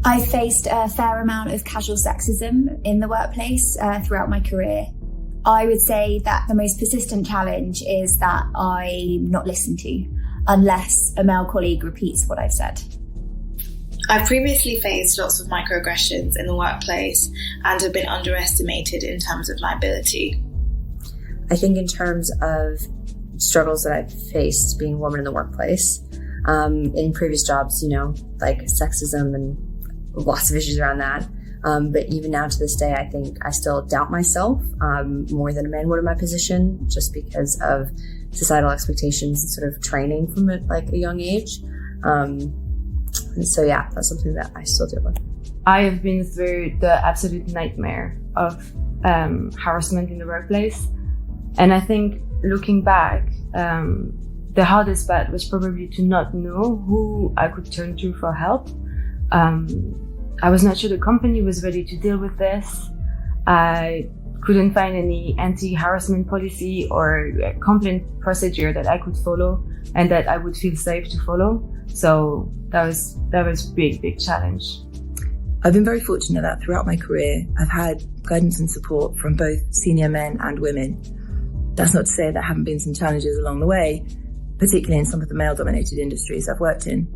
I faced a fair amount of casual sexism in the workplace throughout my career. I would say that the most persistent challenge is that I'm not listened to unless a male colleague repeats what I've said. I've previously faced lots of microaggressions in the workplace and have been underestimated in terms of liability. I think in terms of struggles that I've faced being a woman in the workplace, in previous jobs, like sexism and lots of issues around that. But even now to this day, I think I still doubt myself more than a man would in my position, just because of societal expectations and sort of training from a young age. And so, yeah, that's something that I still deal with. I have been through the absolute nightmare of harassment in the workplace. And I think looking back, the hardest part was probably to not know who I could turn to for help. I was not sure the company was ready to deal with this. I couldn't find any anti-harassment policy or complaint procedure that I could follow and that I would feel safe to follow. So that was a big challenge. I've been very fortunate that throughout my career, I've had guidance and support from both senior men and women. That's not to say there haven't been some challenges along the way, particularly in some of the male-dominated industries I've worked in.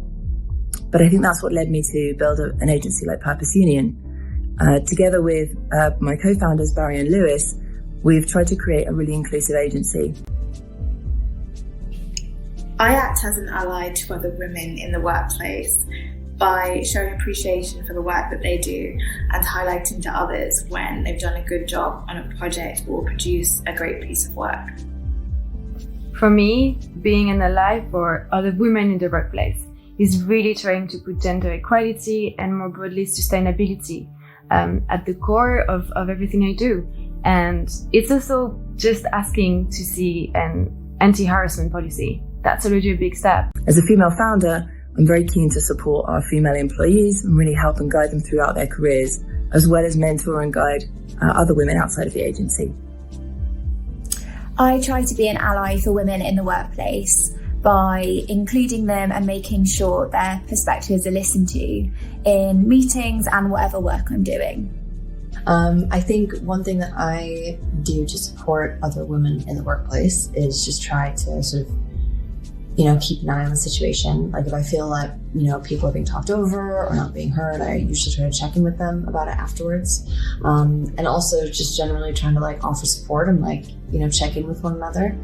But I think that's what led me to build an agency like Purpose Union. Together with my co-founders, Barry and Lewis, we've tried to create a really inclusive agency. I act as an ally to other women in the workplace by showing appreciation for the work that they do and highlighting to others when they've done a good job on a project or produce a great piece of work. For me, being an ally for other women in the workplace is really trying to put gender equality and more broadly sustainability at the core of everything I do. And it's also just asking to see an anti-harassment policy. That's already a big step. As a female founder, I'm very keen to support our female employees and really help and guide them throughout their careers, as well as mentor and guide other women outside of the agency. I try to be an ally for women in the workplace by including them and making sure their perspectives are listened to in meetings and whatever work I'm doing. I think one thing that I do to support other women in the workplace is just try to sort of, keep an eye on the situation. Like if I feel like, people are being talked over or not being heard, I usually try to check in with them about it afterwards. And also just generally trying to offer support and check in with one another.